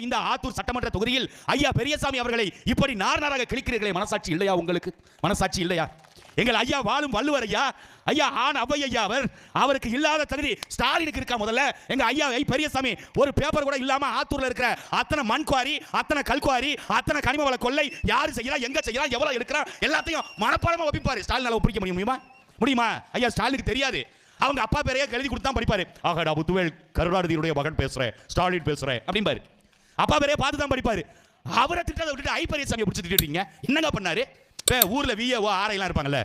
இந்த ஆத்தூர் சட்டமன்ற தொகுதியில் ஐயா பெரியசாமி அவர்களை இப்படி நார்நாராக கிழிக்கிறீர்களே, மனசாட்சி இல்லையா உங்களுக்கு? மனசாட்சி இல்லையா? எங்கள் ஐயா வாழும் வள்ளுவர் ஐயா, ஐயா ஆண் அவை ஐயா, அவருக்கு இல்லாத தகுதி ஸ்டாலினுக்கு இருக்கா? முதல்ல எங்க ஐயா பெரியசாமி ஒரு பேப்பர் கூட இல்லாம ஆத்தூர்ல இருக்கிற அத்தனை மண்குவாரி, அத்தனை கல்குவாரி, அத்தனை கனிம வள கொள்ளை யாரு செய்யறா, எங்க செய்யறா, எவ்வளவு எடுக்கிறா, எல்லாத்தையும் மனப்பாடமா ஒப்பிப்பாரு. ஸ்டாலினால ஒப்பிக்க முடியுமா? முடியுமா? ஐயா ஸ்டாலினுக்கு தெரியாது. அவங்க அப்பா பேரையே எழுதி கொடுத்து தான் படிப்பாரு. ஆகடா புத்துவேல் கருணாநிதியுடைய மகன் பேசுறேன், ஸ்டாலின் பேசுறேன் அப்படிம்பாரு. அப்பா பேரையே பார்த்து தான் படிப்பாரு. அவரை திட்டத்தை விட்டுட்டு ஐ பெரியசாமியை பிடிச்சி திட்டிட்டீங்க. என்னங்க பண்ணாரு? ஊர்ல விஏஓ ஆரையெல்லாம் இருப்பாங்கல்ல,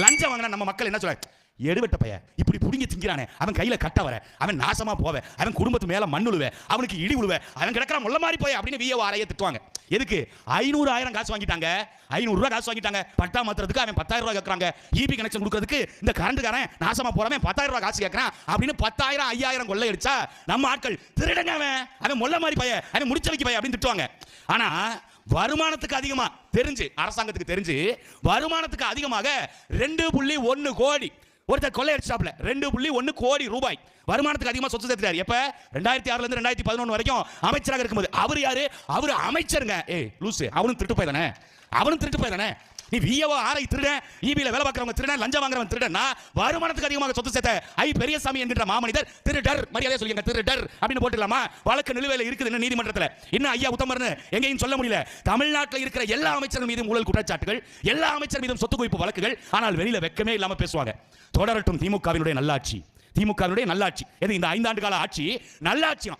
லஞ்சம் வாங்கினா நம்ம மக்கள் என்ன சொல்றாங்க? எடுவட்ட பைய இப்படி புடிங்கி திங்கிறானே, அவன் கையில கட்ட வர, அவன் நாசமா போவே, அவன் குடும்பத்து மேல மண்ணுழுவே, அவனுக்கு இடி உழுவே, அவன் கிடக்கிற முள்ள மாதிரி போய் அப்படின்னு விஏஓ ஆரையை திட்டுவாங்க. எதுக்கு? 500,000 காசு வாங்கிட்டாங்க, 500 ரூபாய் காசு வாங்கிட்டாங்க. பட்டா மாத்துறதுக்கு அவன் 10,000 ரூபாய் கேட்கறாங்க. ஈபி கனெக்ஷன் கொடுக்கறதுக்கு இந்த கரண்ட்காரன் நாசமா போறவன் 10,000 ரூபாய் காசு கேட்கறான் அப்படின்னு 10,000 5,000 கொள்ளை அடிச்சா நம்ம ஆட்கள் திருடங்க, அவன் முள்ள மாதிரி பைய, அவன் முடிச்ச வைக்க பைய அப்படின்னு திட்டுவாங்க. ஆனா வருமானத்துக்கு அதிகமா தெரிஞ்சு, அரசாங்கத்துக்கு தெரிஞ்சு வருமானத்துக்கு அதிகமாக 2.1 கோடி ஒருத்தர் கொள்ளை அடிச்சாப்ல. 2.1 கோடி ரூபாய் வருமானத்துக்கு அதிகமா சொத்து சேர்த்துட்டார். எப்ப? 2006 இருந்து 2011 வரைக்கும் அமைச்சராக இருக்கும்போது. அவர் யாரு? அவர் அமைச்சருங்க. லூசு, அவனும் திருட்டு போய் தானே, அவனும் திருட்டு போய் தானே. நீ விஏஓ ஆரை திருட, ஈபில வேலை பார்க்கறவங்க திருட, லஞ்சம் வாங்குறவன் திருடனா, வருமானத்துக்கு அதிகமாக சொத்து சேர்த்த ஐ பெரியசாமி என்கிற மாமனிதர் திருடர். மரியாதையா சொல்லுங்க, திருடர் அப்படின்னு போட்டுக்கலாமா? வழக்கு நிலுவையில் இருக்குது நீதிமன்றத்தில். இன்னும் ஐயா உத்தமர்னு எங்கேயும் சொல்ல முடியல. தமிழ்நாட்டில் இருக்கிற எல்லா அமைச்சர்கள் மீதும் ஊழல் குற்றச்சாட்டுகள், எல்லா அமைச்சர் மீதும் சொத்து குவிப்பு வழக்குகள். ஆனால் வெளியில வெக்கமே இல்லாம பேசுவாங்க. தொடரட்டும் திமுகவினுடைய நல்லாட்சி, திமுகவினுடைய நல்லாட்சி. எது இந்த 5 ஆண்டு கால ஆட்சி நல்லாட்சி,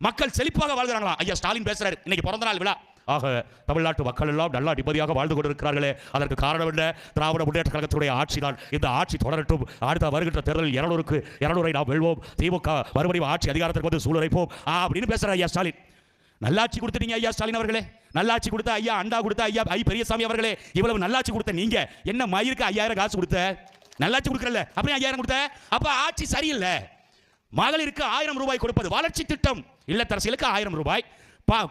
மக்கள் செழிப்பாக வாழ்கிறாங்களா? ஐயா ஸ்டாலின் பேசுறாரு, இன்னைக்கு பிறந்த நாள் விழா. ஆக தமிழ்நாட்டு மக்கள் எல்லாம் நல்லா நிம்மதியாக வாழ்ந்து கொண்டிருக்கிறார்களே, அதற்கு காரணம் என்ன? திராவிட முன்னேற்ற கழகத்துடைய ஆட்சி தான். இந்த ஆட்சி தொடரட்டும். அடுத்த வருகின்ற தேர்தலில் 200 நாம் வெல்வோம். திமுக மறுபடியும் ஆட்சி அதிகாரத்திற்கு வந்து சூழலைப்போம் அப்படின்னு பேசுற ஐயா ஸ்டாலின். நல்லாட்சி கொடுத்துட்டீங்க ஐயா ஸ்டாலின் அவர்களே. நல்லாட்சி கொடுத்த ஐயா, அண்டா கொடுத்த ஐயா ஐ பெரியசாமி அவர்களே. இவ்வளவு நல்லாட்சி கொடுத்த நீங்க என்ன மயிருக்கு 5,000 காசு கொடுத்த? நல்லாட்சி கொடுக்கறல்ல, அப்படியே 5,000 கொடுத்த. அப்ப ஆட்சி சரியில்லை. மகளிருக்கு 1000 ரூபாய் கொடுப்பது வளர்ச்சி திட்டம். இல்லத்தரசிகளுக்கு 1000 ரூபாய்,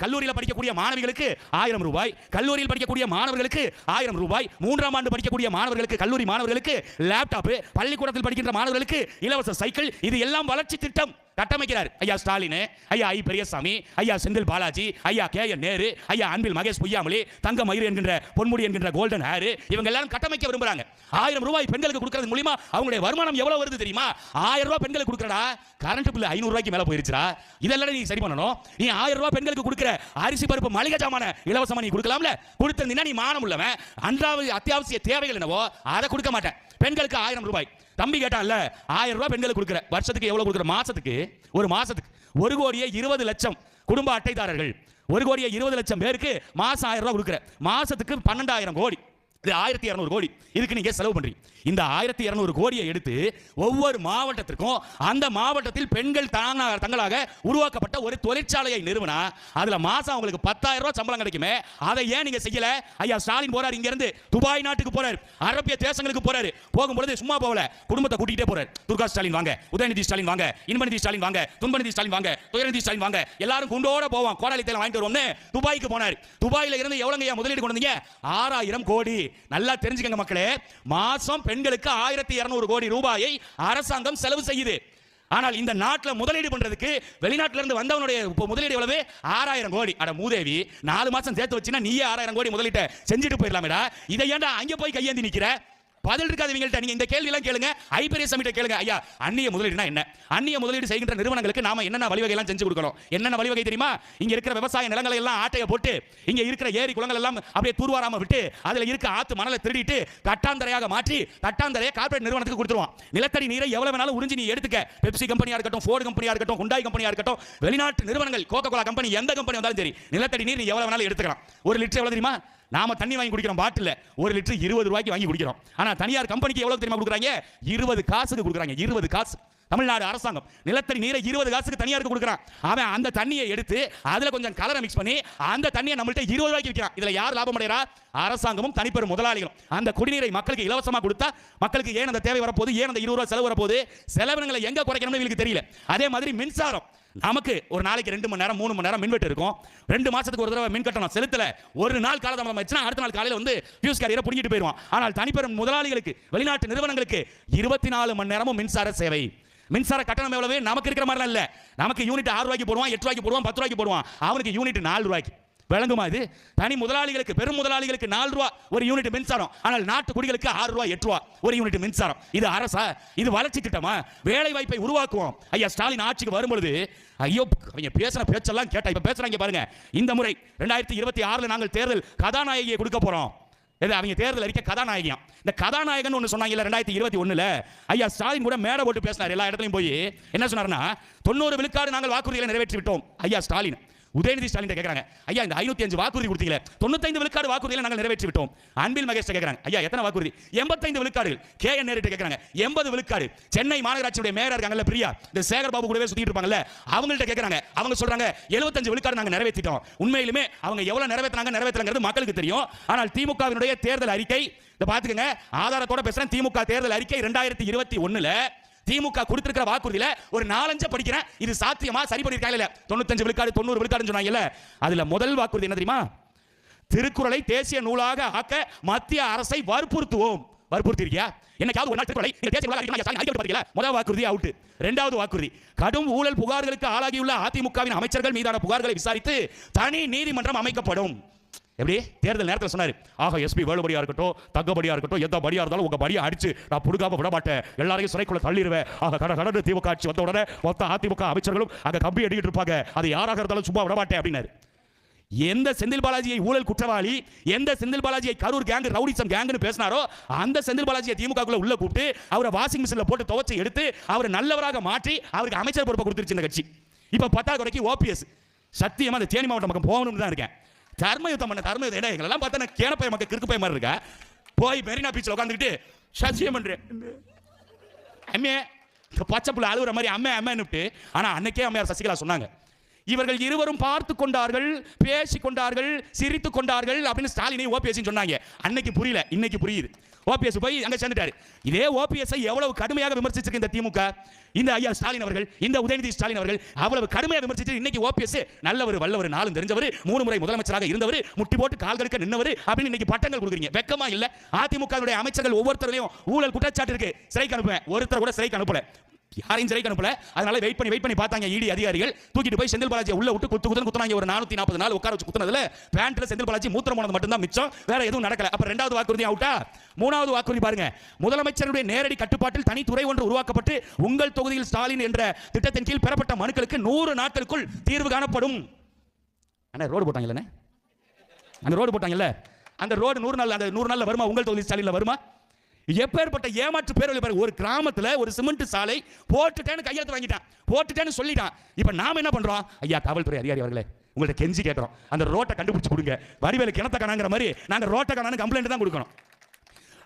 கல்லூரியில் படிக்கக்கூடிய மாணவிகளுக்கு 1000 ரூபாய், கல்லூரியில் படிக்கக்கூடிய மாணவர்களுக்கு 1000 ரூபாய், 3ஆம் ஆண்டு படிக்கக்கூடிய மாணவர்களுக்கு, கல்லூரி மாணவர்களுக்கு லேப்டாப், பள்ளிக்கூடத்தில் படிக்கின்ற மாணவர்களுக்கு இலவச சைக்கிள். இது எல்லாம் வளர்ச்சி திட்டம் கட்டமைக்கிறார் ஐயா ஸ்டாலின், ஐயா ஐ பெரியசாமி, ஐயா செந்தில் பாலாஜி, ஐயா KN நேரு, ஐயா அன்பில் மகேஷ் பொய்யாமொழி, தங்க மயிர் என்கின்ற பொன்முடி என்கின்ற கோல்டன் ஹேர். இவங்க எல்லாரும் கட்டமைக்க விரும்புறாங்க. 1000 ரூபாய் பெண்களுக்கு கொடுக்கிறது மூலமா அவங்களுடைய வருமானம் எவ்வளவு வருது தெரியுமா? 1000 ரூபாய் பெண்களுக்கு கொடுக்கறடா, கரண்ட் பில் 500 ரூபாய்க்கு மேல போயிருச்சுடா. இதெல்லாம் நீ சரி பண்ணணும். நீ 1000 ரூபாய் பெண்களுக்கு கொடுக்கிற அரிசி பருப்பு மளிகை ஜாமான இலவசமா நீ கொடுக்கலாம்ல. கொடுத்தீங்கன்னா நீ மானம் உள்ளவன். அன்றாவது அத்தியாவசிய தேவைகள் என்னவோ அதை கொடுக்க மாட்டேன். பெண்களுக்கு 1000 ரூபாய். தம்பி கேட்டான்ல, 1000 ரூபாய் பெண்களுக்கு கொடுக்குற, வருஷத்துக்கு எவ்வளவு கொடுக்குற? மாசத்துக்கு, ஒரு மாசத்துக்கு 1,20,00,000 குடும்ப அட்டைதாரர்கள், 1,20,00,000 பேருக்கு மாசம் 1000 ரூபாய் கொடுக்குற. மாசத்துக்கு 12,000 கோடி, இது 1,200 கோடி. இதுக்கு நீங்க செலவு பண்றீங்க. இந்த 1,200 கோடியை எடுத்து ஒவ்வொரு மாவட்டத்திற்கும் அந்த மாவட்டத்தில் பெண்கள் தங்களாக உருவாக்கப்பட்ட ஒரு தொழிற்சாலையை நிறுவனா அதுல மாசம் அவங்களுக்கு 10,000 ரூபாய் சம்பளம் கிடைக்குமே. அதை ஏன் நீங்க செய்யல? ஐயா ஸ்டாலின் போறாரு, இங்க இருந்து துபாய் நாட்டுக்கு போறாரு, அரபிய தேசங்களுக்கு போறாரு. போகும்போது சும்மா போகல, குடும்பத்தை கூட்டிட்டே போறாரு. துர்கா ஸ்டாலின் வாங்க, உதயநிதி ஸ்டாலின் வாங்க, இன்பநிதி ஸ்டாலின் வாங்க, துன்பநிதி ஸ்டாலின் வாங்க, துயரநிதி ஸ்டாலின் வாங்க, எல்லாரும் குண்டோட போவான். கோடாலி தேயிலை வாங்கிட்டு வருவோம்னு துபாய்க்கு போனாரு. துபாயில இருந்து எவ்வளவு முதலீடு கொண்டு வந்தீங்க? 6,000 கோடி. நல்லா தெரிஞ்சுக்கங்க மக்களே, மாசம் பெண்களுக்கு 1,200 கோடி ரூபாயை அரசாங்கம் செலவு செய்யுது. ஆனால் இந்த நாட்டில் முதலீடு பண்றதுக்கு வெளிநாட்டில இருந்து வந்தவனுடைய முதலீடு எவ்வளவு? 6,000 கோடி. அட மூதேவி, 4 மாசம் சேர்த்து வச்சினா நீயே 6,000 கோடி முதலீட்டை செஞ்சுட்டு போயிடலாமேடா. இதை ஏன்டா அங்க போய் கையேந்தி நிக்கிற? பதில் இருக்காதவங்கள்ட்ட நீங்க இந்த கேள்வி எல்லாம் கேளுங்க. ஐ பெரியசாமிட்ட கேளுங்க. ஐயா, அந்நிய முதலீடுனா என்ன? அந்நிய முதலீடு செய்கின்ற நிறுவனங்களுக்கு நாம என்னென்ன வழிவகை எல்லாம் செஞ்சு கொடுக்கணும்? என்னென்ன வழிவகை தெரியுமா? இங்க இருக்கிற விவசாய நிலங்களை எல்லாம் ஆட்டைய போட்டு, இங்க இருக்கிற ஏரி குளங்கள் எல்லாம் அப்படியே தூர்வாராம விட்டு, அதுல இருக்க ஆத்து மணலை திருடிட்டு கட்டாந்தரையாக மாற்றி கட்டாந்தரையை கார்ப்பரேட் நிறுவனத்துக்கு கொடுத்துருவான். நிலத்தடி நீரை எவ்வளவு வேணாலும் உறிஞ்சி நீ எடுத்துக்க. பெப்சி கம்பெனியா இருக்கட்டும், ஃபோர்டு கம்பெனியா இருக்கட்டும், ஹுண்டாய் கம்பெனியா இருக்கட்டும், வெளிநாட்டு நிறுவனங்கள், கோகோ கோலா கம்பெனி, எந்த கம்பெனி வந்தாலும் சரி, நிலத்தடி நீர் நீ எவ்வளவு வேணாலும் எடுத்துக்கலாம். 1 லிட்டர் எவ்வளவு தெரியுமா? நாம தண்ணி வாங்கி குடிக்கிறோம் பாட்டில், 1 லிட்டர் 20 ரூபாய்க்கு வாங்கி குடிக்கிறோம். ஆனா தனியார் கம்பெனிக்கு எவ்வளவு தெரியுமா கொடுக்குறாங்க? 20 காசுக்கு கொடுக்குறாங்க. 20 காசு. தமிழ்நாடு அரசாங்கம் நிலத்தடி நீரை 20 காசுக்கு தனியாருக்கு கொடுக்குறான். அவன் அந்த தண்ணியை எடுத்து அதுல கொஞ்சம் கலரை மிக்ஸ் பண்ணி அந்த தண்ணியை நம்மள்ட்ட 20 ரூபாய்க்கு விற்கிறான். இதுல யார் லாபம் அடைகிறா? அரசாங்கமும் தனிப்பெரும் முதலாளிகளும். அந்த குடிநீரை மக்களுக்கு இலவசமா கொடுத்தா மக்களுக்கு ஏன் அந்த தேவை வரப்போகுது? ஏன் அந்த 20 ரூபாய் செலவு வரப்போகுது? செலவினங்களை எங்க குறைக்கணும்னு இவங்களுக்கு தெரியல. அதே மாதிரி மின்சாரம், நமக்கு ஒரு நாளைக்கு 2 மணி நேரம் 3 மணி நேரம் மின்வெட்டு இருக்கும். 2 மாசத்துக்கு ஒரு தடவை மின் கட்டணம் செலுத்தல, ஒரு நாள் காலதாமதம் ஆச்சுன்னா அடுத்த நாள் காலையில வந்து ஃபியூஸ் கேரியரை புடிங்கிட்டு போயிடுவான். ஆனால் தனிப்பெரும் முதலாளிகளுக்கு, வெளிநாட்டு நிறுவனங்களுக்கு 24 மணி நேரமும் மின்சார சேவை. மின்சார கட்டணம் எவ்வளவு? நமக்கு இருக்கிற மாதிரி இல்ல. நமக்கு யூனிட் 6 ரூபாய்க்கு போடுவான், 8 ரூபாய்க்கு போடுவான், 10 ரூபாய்க்கு போடுவான். அவனுக்கு யூனிட் 4 ரூபாய்க்கு. விளங்குமா இது? தனி முதலாளிகளுக்கு, பெரும் முதலாளிகளுக்கு 4 ரூபாய் ஒரு யூனிட் மின்சாரம். ஆனால் நாட்டு குடிகளுக்கு 6 ரூபாய் 8 ரூபாய் ஒரு யூனிட் மின்சாரம். இது அரசா? இது வளர்ச்சி திட்டமா? வேலை வாய்ப்பை உருவாக்குவோம். ஐயா ஸ்டாலின் ஆட்சிக்கு வரும்பொழுது ஐயோ அவங்க பேசின பேச்செல்லாம் கேட்டா இப்ப பேசுறாங்க பாருங்க. இந்த முறை 2026 நாங்கள் தேர்தல் கதாநாயகியை கொடுக்க போறோம். அவங்க தேர்தல் அறிக்கை கதாநாயகியம். இந்த கதாநாயகன் ஒன்று சொன்னாங்க 2021 ஐயா ஸ்டாலின் கூட மேடை போட்டு பேசினார். எல்லா இடத்துலையும் போய் என்ன சொன்னார்னா 90 விழுக்காடு நாங்கள் வாக்குறுதிகளை நிறைவேற்றி விட்டோம். ஐயா ஸ்டாலின் உதயநிதி ஸ்டாலின் கேட்கறாங்க, ஐயா இந்த 505 வாக்குறுதி கொடுத்தீங்களே 95 விழுக்காடு வாக்குறுதிகளை நாங்கள் நிறைவேற்றி விட்டோம். அன்பில் மகேஷ் கேட்கறாங்க, ஐயா எத்தனை வாக்குறுதி? 85 விழுக்காடுகள். KN நேரு கேட்கறாங்க 80 விழுக்காடு. சென்னை மாநகராட்சியுடைய மேயர் இருக்காங்கல்ல பிரியா, இந்த சேகர் பாபு கூடவே சுத்திட்டு இருப்பாங்கல்ல, அவங்கள்ட்ட கேட்கறாங்க, அவங்க சொல்றாங்க 75 விழுக்காடு நாங்கள் நிறைவேற்றிட்டோம். உண்மையிலுமே அவங்க எவ்வளவு நிறைவேற்றலங்கிறது மக்களுக்கு தெரியும். ஆனால் திமுகவினுடைய தேர்தல் அறிக்கை இத பாத்துக்கங்க, ஆதாரத்தோட பேசுறேன். திமுக தேர்தல் அறிக்கை 2021 திமுக கொடுத்திருக்கிற வாக்குறுதியில ஒரு 4-5 படிக்கிறேன். இது சாத்தியமா? சரி பண்ணிருக்காங்க. 95 விழுக்காடு 90 விழுக்காடுன்னு சொன்னாங்கல்ல, அதுல முதல் வாக்குறுதி என்ன தெரியுமா? திருக்குறளை தேசிய நூலாக ஆக்க மத்திய அரசை வற்புறுத்துவோம். வற்புறுத்தி இருக்கியா? என்னைக்காவது ஒரு நாள் திருக்குறளை தேசிய நூலாக முதல் வாக்குறுதி அவுட். இரண்டாவது வாக்குறுதி, கடும் ஊழல் புகார்களுக்கு ஆளாகியுள்ள அதிமுகவின் அமைச்சர்கள் மீதான புகார்களை விசாரித்து தனி நீதிமன்றம் அமைக்கப்படும். எப்படி தேர்தல் நேரத்தில் சொன்னாரு, ஆக எஸ்பி வேலுபடியா இருக்கட்டும், தங்கபடியா இருக்கட்டும், எந்த படியா இருந்தாலும் உங்க படியை அடிச்சு நான் புடுங்காம விட மாட்டேன், எல்லாரையும் சிறைக்குள்ள தள்ளிடுவேன். ஆக கடந்து திமுக ஆட்சி வந்த உடனே மொத்த அதிமுக அமைச்சர்களும் அங்க கம்பி அடிக்கிட்டு இருப்பாங்க, அது யாராக இருந்தாலும் சும்மா விட மாட்டேன் அப்படின்னாரு. எந்த செந்தில் பாலாஜியை ஊழல் குற்றவாளி, எந்த செந்தில் பாலாஜியை கரூர் கேங் ரவுடிசம் கேங்னு பேசினாரோ அந்த செந்தில் பாலாஜியை திமுகக்குள்ள உள்ள கூப்பிட்டு அவரை வாஷிங் மிஷின்ல போட்டு துவைச்சு எடுத்து அவர் நல்லவராக மாற்றி அவருக்கு அமைச்சர் பொறுப்பை கொடுத்துருச்சு இந்த கட்சி. இப்ப 10வது வரைக்கும் OPS சத்தியமா அந்த தேனி மாவட்டம் பக்கம் போகணும்னு தான் இருக்கேன். தர்மயுத்தம் பண்ண தர்மயுத்தம் எங்களெல்லாம் பார்த்தா கேனப்பைய மக்கள் கிறுக்கு பைய மாதிரி இருக்க. போய் மெரினா பீச்சில் உட்காந்துக்கிட்டு சத்தியம் பண்றேன் அம்மே பச்சை புள்ள அழுகுற மாதிரி அம்மே அம்மான்னு. ஆனா அன்னைக்கே அம்மையார் சசிகலா சொன்னாங்க, இவர்கள் இருவரும் பார்த்து கொண்டார்கள், பேசி கொண்டார்கள், சிரித்து கொண்டார்கள் அப்படின்னு ஸ்டாலினை OPS சொன்னாங்க. அன்னைக்கு புரியல, இன்னைக்கு புரியுது. OPS போய் அங்க சேர்ந்துட்டாரு. இதே OPS எவ்வளவு கடுமையாக விமர்சிச்சிருக்கு இந்த திமுக, இந்த ஐயா ஸ்டாலின் அவர்கள், இந்த உதயநிதி ஸ்டாலின் அவர்கள் அவ்வளவு கடுமையாக விமர்சிச்சு இன்னைக்கு OPS நல்லவர் வல்லவர் நாளும் தெரிஞ்சவர், 3 முறை முதலமைச்சராக இருந்தவர், முட்டி போட்டு கால்களுக்கு நின்னவர் அப்படின்னு இன்னைக்கு பட்டங்கள் கொடுக்குறீங்க. வெக்கமா இல்ல? அதிமுக அமைச்சர்கள் ஒவ்வொருத்தரையும் ஊழல் குற்றச்சாட்டு இருக்கு, சிறைக்கு அனுப்புவேன். ஒருத்தர் கூட சிறைக்கு அனுப்பல, யாரையும் சிறைக்கு அனுப்பல. அதனால வெயிட் பண்ணி பார்த்தாங்க ED அதிகாரிகள். தூக்கிட்டு போய் செந்தில் பாலாஜி உள்ள விட்டு குத்துனாங்க. ஒரு 440 நாள் உட்கார வச்சு குத்துனதுல பேண்ட்ல செந்தில் பாலாஜி மூத்திரம் போனது மட்டும் தான் மிச்சம், வேற எதுவும் நடக்கல. அப்ப 2வது வாக்குறுதி அவுட்டா. 3வது வாக்குறுதி பாருங்க, முதலமைச்சருடைய நேரடி கட்டுப்பாட்டில் தனி துறை ஒன்று உருவாக்கப்பட்டு உங்கள் தொகுதியில் ஸ்டாலின் என்ற திட்டத்தின் கீழ் பெறப்பட்ட மனுக்களுக்கு 100 நாட்களுக்குள் தீர்வு காணப்படும். அண்ணா ரோடு போட்டாங்கல்ல, அந்த ரோடு போட்டாங்கல்ல, அந்த ரோடு 100 நாள்ல வருமா? உங்கள் தொகுதி ஸ்டாலின்ல வருமா? எப்பேற்பட்ட ஏமாற்று பேரொழி பாருங்க. ஒரு கிராமத்துல ஒரு சிமெண்ட் சாலை போட்டுட்டேன்னு கையெழுத்து வாங்கிட்டான், போட்டுட்டேன்னு சொல்லிட்டான். இப்ப நாம என்ன பண்றோம்? ஐயா காவல்துறை அதிகாரி அவர்களே, உங்கள்ட்ட கெஞ்சி கேட்கிறோம், அந்த ரோட்டை கண்டுபிடிச்சு கொடுங்க. வடிவேலு கிணத்த காணாங்கிற மாதிரி நாங்க ரோட்டை காணான்னு கம்ப்ளைண்ட் தான் கொடுக்கணும்.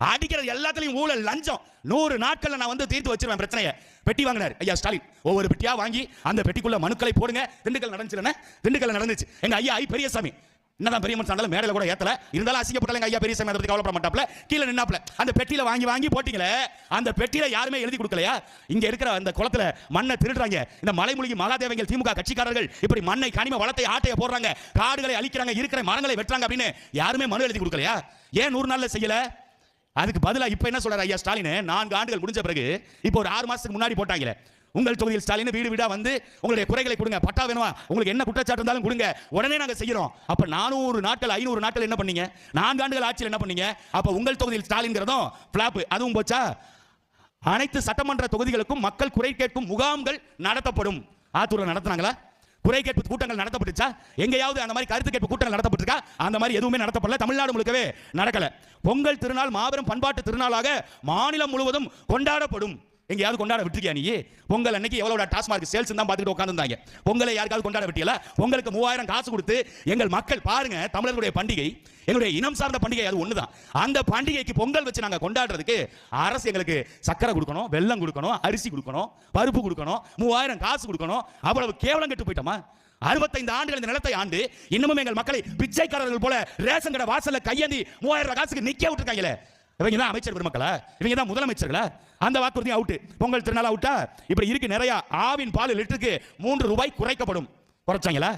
அடிக்கிறது எல்லாத்துலயும் ஊழல், லஞ்சம். 100 நாட்கள்ல நான் வந்து தீர்த்து வச்சிருவேன் பிரச்சனையை. பெட்டி வாங்கினார் ஐயா ஸ்டாலின். ஒவ்வொரு பெட்டியா வாங்கி அந்த பெட்டிக்குள்ள மனுக்களை போடுங்க. திண்டுக்கல் நடந்துச்சு. எங்க ஐயா பெரியசாமி என்னதான் பெரிய மனுஷன் மேடையில கூட ஏத்தல, இருந்தாலும் அசிங்கப்பட்டால ஐயா பெரியசாமி அதை பத்தி கவலைப்பட மாட்டாப்ல, கீழே நின்னாப்ல. அந்த பெட்டியில வாங்கி போட்டீங்களே, அந்த பெட்டியில யாருமே எழுதி கொடுக்கலையா? இங்க இருக்கிற அந்த குளத்துல மண்ணை திருடுறாங்க இந்த மலைமூலிகை மகாதேவங்கள் திமுக கட்சிக்காரர்கள், இப்படி மண்ணை கனிம வளத்தை ஆட்டைய போடுறாங்க, காடுகளை அழிக்கிறாங்க, இருக்கிற மரங்களை வெட்டுறாங்க அப்படின்னு யாருமே மனு எழுதி கொடுக்கலையா? ஏன் 100 நாள்ல செய்யல? அதுக்கு பதிலா இப்ப என்ன சொல்றாரு ஐயா ஸ்டாலின்? 4 ஆண்டுகள் முடிஞ்ச பிறகு இப்போ ஒரு 6 மாசத்துக்கு முன்னாடி போட்டாங்களே, உங்கள் தொகுதியில் ஸ்டாலின் வீடு வீடா வந்து உங்களுடைய குறைகளை கொடுங்க, பட்டா வேணுமா, உங்களுக்கு என்ன குற்றச்சாட்டு இருந்தாலும் கொடுங்க, உடனே நாங்க செய்யறோம். அப்ப 400 நாட்கள் 500 நாட்கள் என்ன பண்ணீங்க? 4 ஆண்டுகள் ஆட்சியில் என்ன பண்ணீங்க? அப்ப உங்கள் தொகுதியில் ஸ்டாலின்ங்கிறதும் பிளாப், அதுவும் போச்சா? அனைத்து சட்டமன்ற தொகுதிகளுக்கும் மக்கள் குறை கேட்கும் முகாம்கள் நடத்தப்படும். ஆத்தூர்ல நடத்துனாங்களா? குறை கேட்பு கூட்டங்கள் நடத்தப்பட்டுச்சா? எங்கேயாவது அந்த மாதிரி கருத்து கேட்பு கூட்டங்கள் நடத்தப்பட்டிருக்கா? அந்த மாதிரி எதுவுமே நடத்தப்படல. தமிழ்நாடு முழுக்கவே நடக்கல. பொங்கல் திருநாள் மாபெரும் பண்பாட்டு திருநாளாக மாநிலம் முழுவதும் கொண்டாடப்படும். எங்கேயாவது கொண்டாட விட்டுருக்கியா நீ? பொங்கல் அன்னைக்கு எவ்வளவு டாஸ்மார்க் சேல்ஸ் தான் பார்த்துட்டு உட்கார்ந்துருந்தாங்க. பொங்கலை யாருக்காவது கொண்டாட விட்டியல? பொங்கலுக்கு 3000 காசு கொடுத்து எங்கள் மக்கள் பாருங்க, தமிழர்களுடைய பண்டிகை, எங்களுடைய இனம் சார்ந்த பண்டிகை அது ஒண்ணுதான். அந்த பண்டிகைக்கு பொங்கல் வச்சு நாங்க கொண்டாடுறதுக்கு அரசு எங்களுக்கு சக்கரை கொடுக்கணும், வெல்லம் கொடுக்கணும், அரிசி கொடுக்கணும், பருப்பு கொடுக்கணும், 3000 காசு கொடுக்கணும். அவ்வளவு கேவலம் கெட்டு போயிட்டோமா? 65 ஆண்டுகள் இந்த நிலத்தை ஆண்டு இன்னமும் எங்கள் மக்களை பிச்சைக்காரர்கள் போல ரேஷன் கடை வாசல்ல கையேந்தி 3000 காசுக்கு நிக்க விட்டுருக்காங்களே. இவங்க தான் அமைச்சர் பெருமக்களா? இவங்க தான் முதலமைச்சர்களா? அந்த வாக்குறுதி அவுட். பொங்கல் திருநாள் அவுட்டா? இப்படி இருக்கு நிறைய. ஆவின் பால் லிட்டருக்கு 3 ரூபாய் குறைக்கப்படும். குறைச்சாங்களா?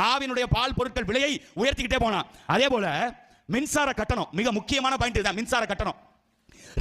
ஆவினுடைய பால் பொருட்கள் விலையை உயர்த்திக்கிட்டே போனா. அதே போல மின்சார கட்டணம், மிக முக்கியமான பாயிண்ட் தான் மின்சார கட்டணம்.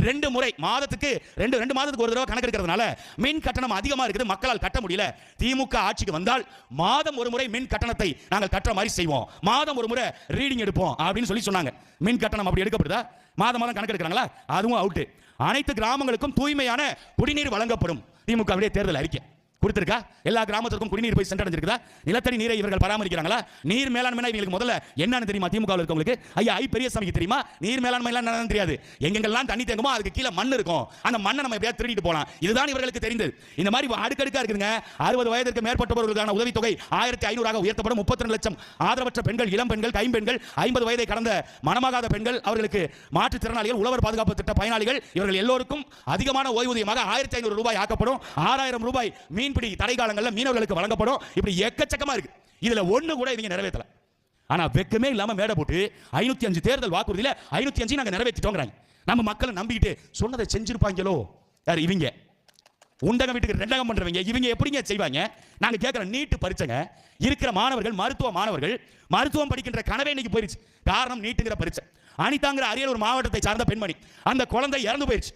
2 முறை மாதத்துக்கு 2 மாதத்துக்கு ஒரு தடவை கணக்கு எடுக்கிறதுனால மின் கட்டணம் அதிகமா இருக்குது, மக்களால் கட்ட முடியல. திமுக ஆட்சிக்கு வந்தால் மாதம் ஒரு முறை மின் கட்டணத்தை நாங்கள் கட்டுற மாதிரி செய்வோம், மாதம் ஒரு முறை ரீடிங் எடுப்போம் அப்படின்னு சொல்லி சொன்னாங்க. மின் கட்டணம் அப்படி எடுக்கப்படுதா? மாதம் கணக்கு எடுக்கிறாங்களா? அதுவும் அவுட். அனைத்து கிராமங்களுக்கும் தூய்மையான குடிநீர் வழங்கப்படும். திமுக தேர்தல் அறிக்கை கொடுத்திருக்கா? எல்லா கிராமத்திற்கும் குடிநீர் போய் சென்றடைஞ்சிருக்குதா? நிலத்தடி நீரை இவர்கள் பராமரிக்கிறாங்களா? நீர் மேலாண்மை இவங்களுக்கு முதல்ல என்னன்னு தெரியுமா? திமுக இருக்கவங்களுக்கு ஐயா ஐ பெரியசாமிக்கு தெரியுமா நீர் மேலாண்மை எல்லாம் என்னன்னு தெரியாது. எங்கெங்கெல்லாம் தண்ணி தேங்குமோ அதுக்கு கீழே மண் இருக்கும், அந்த மண்ணை நம்ம எப்படியா திருடிட்டு போலாம். இதுதான் இவர்களுக்கு தெரிந்தது. இந்த மாதிரி அடுக்கடுக்கா இருக்குதுங்க. 60 வயதிற்கு மேற்பட்டவர்களுக்கான உதவித்தொகை 1500 உயர்த்தப்படும். 32 லட்சம் ஆதரவற்ற பெண்கள், இளம் பெண்கள், கைம்பெண்கள், 50 வயதை கடந்த மனமாகாத பெண்கள், அவர்களுக்கு மாற்றுத்திறனாளிகள், உழவர் பாதுகாப்பு திட்ட பயனாளிகள், இவர்கள் எல்லோருக்கும் அதிகமான ஓய்வூதியமாக 1500 ரூபாய் ஆக்கப்படும். 6000 ரூபாய் மீன்பிடி தடை காலங்களில் மீனவர்களுக்கு வழங்கப்படும். இப்படி எக்கச்சக்கமா இருக்கு. இதுல ஒண்ணு கூட இவங்க நிறைவேற்றல. ஆனா வெக்கமே இல்லாம மேடை போட்டு 505 தேர்தல் வாக்குறுதியில 505 நாங்க நிறைவேற்றிட்டோம்ங்கறாங்க. நம்ம மக்களை நம்பிக்கிட்டு சொன்னதை செஞ்சிருப்பாங்களோ? யார் இவங்க? உண்டக வீட்டுக்கு ரெண்டகம் பண்றவங்க இவங்க எப்படிங்க செய்வாங்க? நாங்க கேட்கிற நீட் பரீட்சைங்க. இருக்கிற மாணவர்கள், மருத்துவ மாணவர்கள் மருத்துவம் படிக்கின்ற கனவே இன்னைக்கு போயிருச்சு. காரணம் நீட்டுங்கிற பரீட்சை. அனிதாங்கிற அரியலூர் மாவட்டத்தை சார்ந்த பெண்மணி, அந்த குழந்தை இறந்து போயிருச்சு.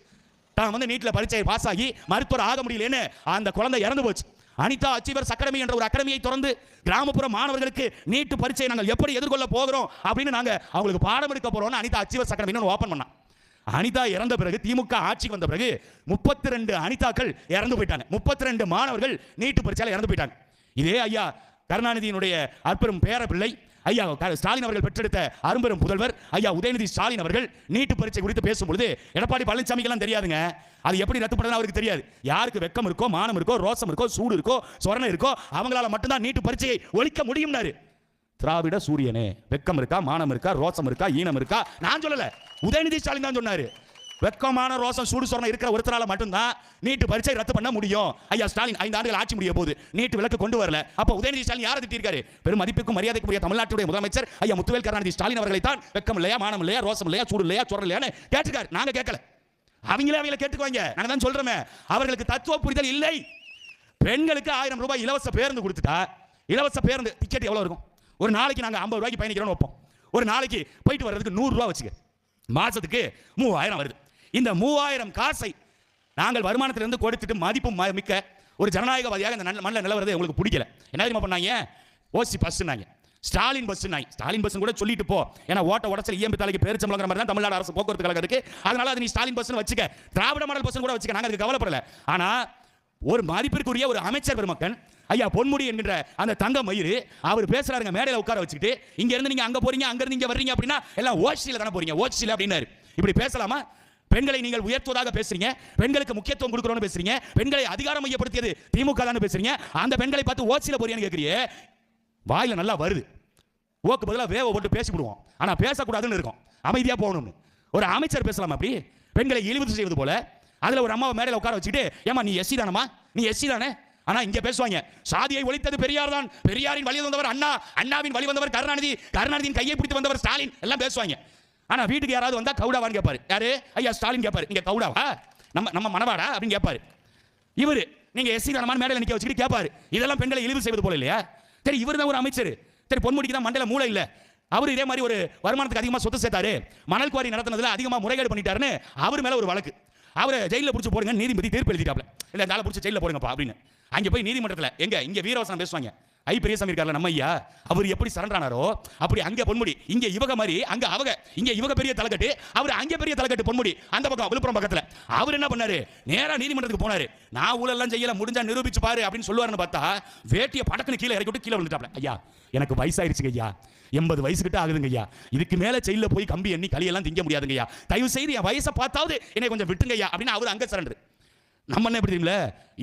தான் நீட்ல பரீட்சை பாஸ் ஆகி மருத்துவர் ஆக முடியலன்னு அந்த குழந்தை இறந்து போச்சு. அனிதா அச்சீவர்ஸ் அகாடமி என்ற ஒரு அகாடமியை திறந்து கிராமப்புற மாணவர்களுக்கு நீட் பரீட்சையை நாங்கள் எப்படி எதிர்கொள்ள போகிறோம் அப்படின்னு நாங்க அவங்களுக்கு பாடம் எடுக்க போறோம்னு அனிதா அச்சீவர்ஸ் அகாடமின்னு ஓபன் பண்ணா. அனிதா இறந்த பிறகு, திமுக ஆட்சிக்கு வந்த பிறகு 32 அனிதாக்கள் இறந்து போயிட்டாங்க. 32 மாணவர்கள் நீட் பரீட்சையில இறந்து போயிட்டாங்க. இதே ஐயா கருணாநிதியினுடைய அற்பெரும் பேர பிள்ளை ஐயா ஸ்டாலின் அவர்கள் பெற்றெடுத்த அரும்பெரும் புதல்வர் ஐயா உதயநிதி ஸ்டாலின் அவர்கள் நீட்டு பரீட்சை குறித்து பேசும்பொழுது எடப்பாடி பழனிசாமிக்கு எல்லாம் தெரியாதுங்க. அது எப்படி ரத்து பண்ணணும் அவருக்கு தெரியாது. யாருக்கு வெக்கம் இருக்கோ, மானம் இருக்கோ, ரோசம் இருக்கோ, சூடு இருக்கோ, சொரணை இருக்கோ, அவங்களால மட்டும்தான் நீட்டு பரீட்சையை ஒழிக்க முடியும்னாரு. திராவிட சூரியனே, வெக்கம் இருக்கா, மானம் இருக்கா, ரோசம் இருக்கா, ஈனம் இருக்கா? நான் சொல்லல, உதயநிதி ஸ்டாலின் தான் சொன்னாரு. வெக்கமான ரோசம் சூடு சொரணை இருக்கிற ஒருத்தரால மட்டும்தான் நீட்டு பரீட்சை ரத்து பண்ண முடியும். ஐயா ஸ்டாலின் 5 ஆண்டுகள் ஆட்சி முடிய போது நீட்டு விலக்கு கொண்டு வரல. அப்ப உதயநிதி ஸ்டாலின் யாரை திட்டிருக்காரு? பெரும் மதிப்புக்கும் மரியாதைக்கும் உரிய தமிழ்நாட்டுடைய முதலமைச்சர் ஐயா முத்துவேல் கருணாநிதி ஸ்டாலின் அவர்களை தான் வெக்கம் இல்லையா, மானம் இல்லையா, ரோசம் இல்லையா, சூடு இல்லையா, சொரணை இல்லையான்னு கேட்டிருக்காரு. நாங்க கேட்கல, அவங்களே கேட்டுக்குவாங்க. நாங்க தான் சொல்றோமே, அவர்களுக்கு தத்துவ புரிதல் இல்லை. பெண்களுக்கு 1000 ரூபாய் இலவச பேருந்து கொடுத்துட்டா, இலவச பேருந்து டிக்கெட் எவ்வளவு இருக்கும்? ஒரு நாளைக்கு நாங்க 50 ரூபாய்க்கு பயணிக்கிறோம்னு வைப்போம். ஒரு நாளைக்கு போயிட்டு வர்றதுக்கு 100 ரூபாய் வச்சுக்க, மாசத்துக்கு 3000 வருது. இந்த 3000 காசை நாங்கள் வருமானத்திலிருந்து கொடுத்துட்டு மதிப்பு மிக்க ஒரு ஜனநாயகவாதியாக இந்த மண்ணில் நிலவரது உங்களுக்கு பிடிக்கல. என்ன தெரியுமா பண்ணாங்க? ஓசி பஸ்னாங்க, ஸ்டாலின் பஸ்னாங்க. ஸ்டாலின் பஸ் கூட சொல்லிட்டு போ, ஏன்னா ஓட்ட உடச்சல் இஎம்பி தலைக்கு பேர் சம்பளங்கிற மாதிரி தான் தமிழ்நாடு அரசு போக்குவரத்து கழகம் இருக்கு. அதனால அது நீ ஸ்டாலின் பஸ்னு வச்சுக்க, திராவிட மாடல் பஸ் கூட வச்சுக்க, நாங்கள் அதுக்கு கவலைப்படல. ஆனா ஒரு மதிப்பிற்குரிய ஒரு அமைச்சர் பெருமக்கள் ஐயா பொன்முடி என்கின்ற அந்த தங்க மயிறு அவர் பேசுறாருங்க, மேடையில் உட்கார வச்சுக்கிட்டு, இங்க இருந்து நீங்க அங்க போறீங்க, அங்க இருந்து இங்க வர்றீங்க அப்படின்னா எல்லாம் ஓசியில தானே போறீங்க, ஓசியில அப்படின்னாரு. இப்படி பேசலாமா? பெண்களை நீங்கள் உயர்த்துவதாக பேசுறீங்க, பெண்களுக்கு முக்கியத்துவம் கொடுக்கறோம்னு பேசுறீங்க, பெண்களை அதிகாரம் மையப்படுத்தியது திமுக தான் பேசுறீங்க. அந்த பெண்களை பார்த்து ஓசியில போறியான்னு கேக்குறீங்க. வாயில நல்லா வருது, ஓக்கு பதிலா வேவ போட்டு பேசிவிடுவோம். ஆனா பேசக்கூடாதுன்னு இருக்கும், அமைதியா போகணும்னு. ஒரு அமைச்சர் பேசலாம் அப்படி? பெண்களை இழிவு செய்வது போல. அதுல ஒரு அம்மாவை மேடையில் உட்கார வச்சுட்டு, ஏமா நீ எஸ்சி தானமா, நீ எஸ்சி தானே? ஆனா இங்க பேசுவாங்க, சாதியை ஒழித்தது பெரியார் தான், பெரியாரின் வழி வந்தவர் அண்ணா, அண்ணாவின் வழி வந்தவர் கருணாநிதி, கருணாநிதியின் கையை பிடித்து வந்தவர் ஸ்டாலின், எல்லாம் பேசுவாங்க. ஆனா வீட்டுக்கு யாராவது வந்தா கவுடாவான்னு கேட்பாரு. யாரு? ஐயா ஸ்டாலின் கேட்பாரு, நீங்க கவுடாவா, நம்ம மனவாடா அப்படின்னு கேட்பாரு. இவரு நீங்க எஸ்சி தானமான மேடையில் நிக்க வச்சுக்கிட்டு கேட்பாரு. இதெல்லாம் பெண்களை இழிவு செய்வது போல இல்லையா? சரி, இவர் தான் ஒரு அமைச்சர். சரி, பொன்முடிக்கு தான் மண்டல மூளை இல்ல, அவர் இதே மாதிரி ஒரு வருமானத்துக்கு அதிகமா சொத்து சேர்த்தாரு, மணல் குவாரி நடத்தினதுல அதிகமா முறைகேடு பண்ணிட்டாருன்னு அவர் மேல ஒரு வழக்கு. அவரை ஜெயில பிடிச்சி போடுங்க, நீதிபதி தீர்ப்பு எழுதிட்டாப்ல, இல்ல இந்த ஆளை பிடிச்சி ஜெயில போடுங்கப்பா அப்படின்னு. அங்க போய் நீதிமன்றத்தில் இங்க வீரவசனம் பேசுவாங்க. ஐ பெரியசாமி இருக்கார்ல நம்ம ஐயா, அவர் எப்படி சரண்டர் ஆனாரோ அப்படி அங்க பொன்முடி, இங்க இவக மாதிரி அங்க அவங்க, இங்க இவக பெரிய தலைக்கட்டு, அவர் அங்க பெரிய தலைக்கட்டு பொன்முடி, அந்த பக்கம் விழுப்புரம் பக்கத்துல. அவர் என்ன பண்ணாரு? நேரா நீதிமன்றத்துக்கு போனாரு. நான் ஊழல்லாம் செய்யல, முடிஞ்சா நிரூபிச்சு பாரு அப்படின்னு சொல்லுவாருன்னு பார்த்தா வேட்டிய படக்குன்னு கீழே இறக்கி விட்டு கீழே விழுந்துட்டாப்ல. ஐயா எனக்கு வயசாயிருச்சுங்க ஐயா, 80 வயசு கிட்ட ஆகுதுங்க ஐயா, இதுக்கு மேல ஜெயில போய் கம்பி எண்ணி களியெல்லாம் திங்க முடியாதுங்க ஐயா, தயவு செய்து என் வயசை பார்த்தாவது என்னை கொஞ்சம் விட்டுங்க ஐயா அப்படின்னு அவர் அங்க சரண்டர். நம்ம என்ன எப்படி தெரியுமில்ல,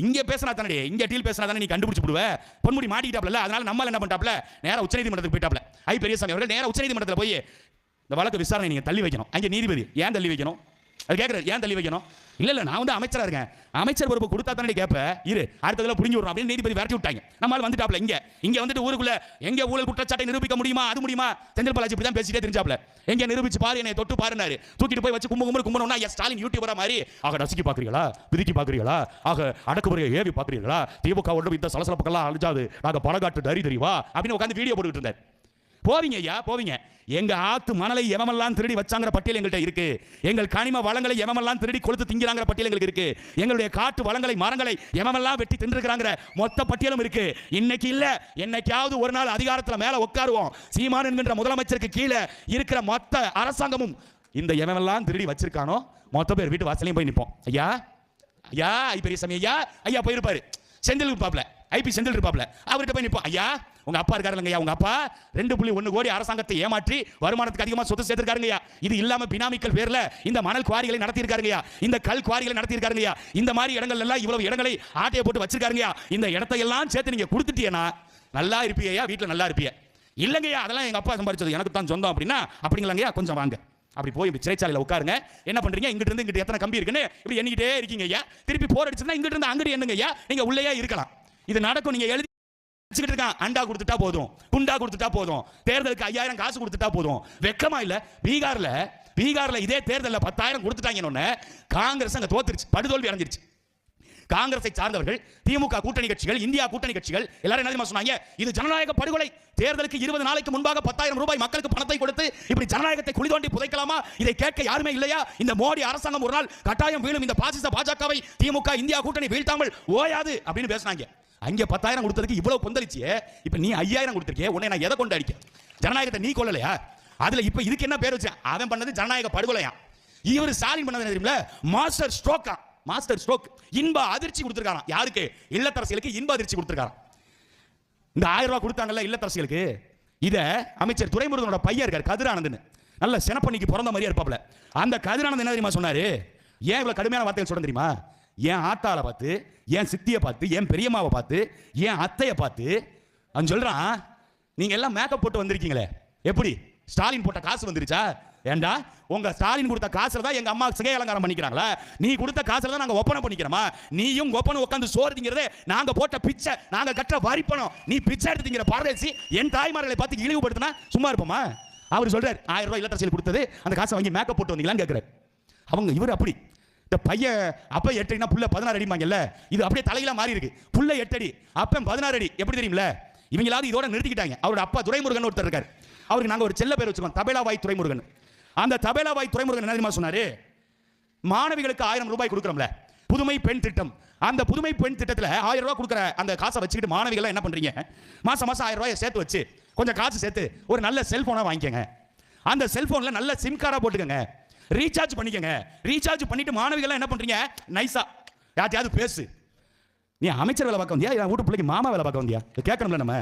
இங்க பேசினா தானே, இங்க டீல் பேசினா தானே நீ கண்டுபிடிச்சு விடுவ. பொன்முடி மாட்டிக்கிட்டாப்ல, அதனால நம்மள என்ன பண்ணிட்டாப்ல, நேரா உச்சநீதிமன்றத்துக்கு போயிட்டாப்ல. ஐ பெரியசாமி அவர்கள் நேரா உச்சநீதிமன்றத்தில் போய் இந்த வழக்கு விசாரணை நீங்க தள்ளி வைக்கணும். அங்கே நீதிபதி ஏன் தள்ளி வைக்கணும்? அது கேட்கறாரு, ஏன் தள்ளி வைக்கணும்? இல்ல நான் வந்து அமைச்சரா இருக்கேன், அமைச்சர் பொறுப்பு கொடுத்தா தானே கேட்ப, இரு அடுத்ததுல புரிஞ்சு விடுறோம் அப்படின்னு நீதிபதி விரட்டி விட்டாங்க. நம்மளால வந்துட்டாப்ல. இங்க வந்துட்டு ஊருக்குள்ள எங்க ஊழல் குற்றச்சாட்டை நிரூபிக்க முடியுமா, அது முடியுமா, செந்தில் பாலாஜி இப்படி தான் பேசிட்டே தெரிஞ்சாப்ல. எங்க நிரூபிச்சு பாரு, என்னை தொட்டு பாருனாரு, தூக்கிட்டு போய் வச்சு கும்பணும்னா ஸ்டாலின் யூடியூபரா மாதிரி ஆக ரசிக்கி பாக்குறீங்களா, பிரிக்கி பாக்குறீங்களா, ஆக அடக்குமுறையை ஏவி பாக்குறீங்களா, திமுக ஒன்றும் இந்த சலசலப்புக்கெல்லாம் அழிஞ்சாது, நாங்க பணக்காட்டு தரி தெரியுவா அப்படின்னு உட்காந்து வீடியோ போட்டுக்கிட்டு இருந்தார். போவீங்க ஐயா போவீங்க. எங்க ஆத்து மணலை எவமெல்லாம் திருடி வச்சாங்கிற பட்டியல் எங்கள்கிட்ட இருக்கு. எங்கள் கனிம வளங்களை எவமெல்லாம் திருடி கொடுத்து திங்கிறாங்கிற பட்டியல் எங்களுக்கு இருக்கு. எங்களுடைய காட்டு வளங்களை மரங்களை எவமெல்லாம் வெட்டி தின்றுக்கிறாங்கிற மொத்த பட்டியலும் இருக்கு. இன்னைக்கு இல்ல, என்னைக்காவது ஒரு நாள் அதிகாரத்தில் மேல உட்காருவோம். சீமான் என்கின்ற முதலமைச்சருக்கு கீழே இருக்கிற மொத்த அரசாங்கமும் இந்த எவமெல்லாம் திருடி வச்சிருக்கானோ மொத்த பேர் வீட்டு வாசலையும் போய் நிற்போம். ஐயா ஐயா ஐ பெரியசாமி ஐயா ஐயா போயிருப்பாரு, செந்தில் இருப்பாப்ல, ஐபி செந்தில் இருப்பாப்ல, அவர்கிட்ட போய் நிற்போம். ஐயா உங்க அப்பா இருக்காருங்க ஐயா, உங்க அப்பா 2.1 கோடி அரசாங்கத்தை ஏமாற்றி வருமானத்துக்கு அதிகமாக சொத்து சேர்த்திருக்காருங்கய்யா. இது இல்லாம பினாமிக்கல் பேர்ல இந்த மணல் குவாரிகளை நடத்தி இருக்காருங்கய்யா, இந்த கல் குவாரிகளை நடத்தி இருக்காருங்கய்யா, இந்த மாதிரி இடங்கள் எல்லாம் இவ்வளவு இடங்களை ஆட்டையை போட்டு வச்சிருக்காருங்கய்யா. இந்த இடத்தை எல்லாம் சேர்த்து நீங்க கொடுத்துட்டீங்கன்னா நல்லா இருப்பீயா, வீட்டில் நல்லா இருப்பீங்க. இல்லைங்கய்யா அதெல்லாம் எங்க அப்பா சம்பாதிச்சது, எனக்கு தான் சொந்தம் அப்படின்னா அப்படிங்களாங்கய்யா, கொஞ்சம் வாங்க அப்படி போய் சிறைச்சாலையில் உட்காருங்க. என்ன பண்றீங்க, இங்கிட்டு இருந்து இங்கிட்டு எத்தனை கம்பி இருக்குன்னு இப்படி எண்ணிக்கிட்டே இருக்கீங்க ஐயா. திருப்பி போர் அடிச்சுன்னா இங்கிட்டு இருந்து அங்கிட்டு எண்ணுங்க ஐயா, நீங்க உள்ளேயே இருக்கலாம். இது நடக்கும். நீங்க எழுதி இருக்கான், அண்டா கொடுத்துட்டா போதும், குண்டா கொடுத்துட்டா போதும், தேர்தலுக்கு 5000 காசு கொடுத்துட்டா போதும். வெக்கமா இல்ல? பீகார்ல இதே தேர்தலில் 10,000 கொடுத்துட்டாங்க. காங்கிரஸ் அங்க தோத்துருச்சு, படுதோல்வி அடைஞ்சிருச்சு. காங்கிரஸை சார்ந்தவர்கள், திமுக கூட்டணி கட்சிகள், இந்தியா கூட்டணி கட்சிகள் எல்லாரும் என்ன சொன்னாங்க, இது ஜனநாயக படுகொலை. தேர்தலுக்கு 20 நாளைக்கு முன்பாக 10,000 ரூபாய் மக்களுக்கு பணத்தை கொடுத்து இப்படி ஜனநாயகத்தை குழி தோண்டி புதைக்கலாமா? இதை கேட்க யாருமே இல்லையா? இந்த மோடி அரசாங்கம் ஒரு நாள் கட்டாயம் வீழும், இந்த பாசிச பாஜகவை திமுக இந்தியா கூட்டணி வீழ்த்தாமல் ஓயாது அப்படின்னு பேசினாங்க. அங்க 10,000 கொடுத்ததுக்கு இவ்வளவு கொந்தளிச்சியே, இப்ப நீ 5000 கொடுத்திருக்கே, உன்னை நான் எதை கொண்டு அடிக்க? ஜனநாயகத்தை நீ கொள்ளலையா? அதுல இப்ப இதுக்கு என்ன பேர் வச்ச? அவன் பண்ணது ஜனநாயக படுகொலையா? இவர் ஸ்டாலின் பண்ணது தெரியுமில்ல, மாஸ்டர் ஸ்ட்ரோக்கா. மாஸ்டர் ஸ்ட்ரோக், இன்ப அதிர்ச்சி கொடுத்திருக்காராம். யாருக்கு? இல்லத்தரசிகளுக்கு இன்ப அதிர்ச்சி கொடுத்திருக்காராம். இந்த 1000 ரூபாய் கொடுத்தாங்கல்ல இல்லத்தரசிகளுக்கு, இத அமைச்சர் துரைமுருகனோட பையன் இருக்கார் கதிரானந்தன், நல்ல செனப்பண்ணிக்கு பிறந்த மாதிரியா இருப்பாப்ல. அந்த கதிரானந்தன் என்ன தெரியுமா சொன்னாரு? ஏன் இவ்வளவு கடுமையான வார்த்தைகள் சொல்ல தெரியுமா? என் ஆத்தால பார்த்து, என் சித்தியை பார்த்து, என் பெரியம்மாவை பார்த்து, என் அத்தையை பார்த்து அவன் சொல்றான், நீங்க எல்லாம் மேக்கப் போட்டு வந்திருக்கீங்களே, எப்படி ஸ்டாலின் போட்ட காசு வந்துருச்சா? ஏண்டா உங்க ஸ்டாலின் கொடுத்த காசுல தான் எங்க அம்மா சிகை அலங்காரம் பண்ணிக்கிறாங்களா? நீ கொடுத்த காசுல தான் நாங்க ஒப்பனை பண்ணிக்கிறோமா? நீயும் ஒப்பனை உட்காந்து சோறு திங்கிறதே நாங்க போட்ட பிச்சை, நாங்க கட்ட வரிப்பணம். நீ பிச்சை எடுத்து திங்கிற பாரதேசி என் தாய்மார்களை பார்த்து இழிவுபடுத்தினா சும்மா இருப்போமா? அவர் சொல்றாரு 1000 ரூபாய் இல்லத்தரசியில் கொடுத்தது, அந்த காசை வாங்கி மேக்கப் போட்டு வந்தீங்களான்னு கேட்கிறாரு. அவங்க இவர் அப்படி இந்த பையன் அப்ப 8 அடினா புள்ள 16 அடிமாங்கல்ல, இது அப்படியே தலையில மாறி இருக்கு. புள்ள 8 அடி, அப்பன் 16 அடி. எப்படி தெரியுமில்ல? இவங்களாவது இதோட நிறுத்திக்கிட்டாங்க. அவரோட அப்பா துரைமுருகன் ஒருத்தர் இருக்காரு, அவருக்கு நாங்க ஒரு செல்ல பேர் வச்சுக்கோம், தபேலாவாய் துரைமுருகன். அந்த தபேலாவாய் துரைமுருகன் என்ன தெரியுமா சொன்னாரு? மாணவிகளுக்கு 1000 ரூபாய் கொடுக்குறோம்ல, புதுமை பெண் திட்டம். அந்த புதுமை பெண் திட்டத்தில் 1000 ரூபாய் கொடுக்குற அந்த காசை வச்சுக்கிட்டு மாணவிகள் என்ன பண்றீங்க, மாசம் 1000 ரூபாயை சேர்த்து வச்சு கொஞ்சம் காசு சேர்த்து ஒரு நல்ல செல்போனை வாங்கிக்கங்க. அந்த செல்போன்ல நல்ல சிம் கார்டா போட்டுக்கங்க, ரீசார்ஜ் பண்ணிக்கங்க. ரீசார்ஜ் பண்ணிட்டு மாணவிகள் என்ன பண்றீங்க, நைஸா யார்ட்டையாவது பேசு. நீ அமைச்சர் வேலை பார்க்க வந்தியா, வீட்டு பிள்ளைக்கு மாமா வேலை பார்க்க வந்தியா? கேட்கணும்ல நம்ம,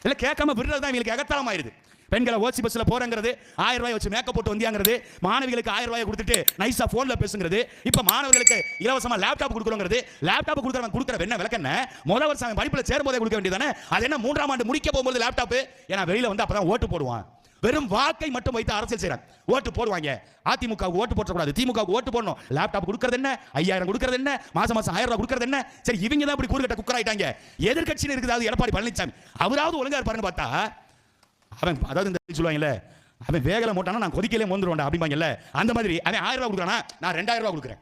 இல்லை கேட்காம விடுறது தான் இவங்களுக்கு எகத்தாளம் ஆயிருது. பெண்களை ஓசி பஸ்ல போறங்கிறது, 1000 ரூபாய் வச்சு மேக்கப் போட்டு வந்தியாங்கிறது, மாணவிகளுக்கு 1000 ரூபாய் கொடுத்துட்டு நைஸா போன்ல பேசுங்கிறது, இப்ப மாணவர்களுக்கு இலவசமா லேப்டாப் கொடுக்குறோங்கிறது. லேப்டாப் கொடுக்குறவன் கொடுக்குற என்ன விளக்க என்ன? முதல் வருஷம் படிப்புல சேரும் போதே கொடுக்க வேண்டியதானே? அது என்ன 3ஆம் ஆண்டு முடிக்க போகும்போது லேப்டாப்? ஏன்னா வெளியில வந்து அப்பதான் ஓட்டு போடுவான். வெறும் வாக்கை மட்டும் வைத்து அரசியல் செய்யறாங்க. ஓட்டு போடுவாங்க, அதிமுக ஓட்டு போடக்கூடாது, திமுக ஓட்டு போடணும். லேப்டாப் கொடுக்கறது என்ன, 5000 கொடுக்கறது என்ன, மாசம் 1000 ரூபாய் கொடுக்கறது என்ன? சரி இவங்க தான் இப்படி கூறுகட்ட குக்கராயிட்டாங்க. எதிர்கட்சியில் இருக்குது எடப்பாடி பழனிசாமி, அவராவது ஒழுங்கா இருப்பாருன்னு பார்த்தா அவன், அதாவது இந்த சொல்லுவாங்கல்ல, அவன் வேகலை மூட்டானா நான் கொதிக்கலே மோந்துருவான்டா அப்படிம்பாங்கல்ல, அந்த மாதிரி அவன் 1000 ரூபாய் கொடுக்குறானா, நான் 2000 ரூபாய் கொடுக்குறேன்.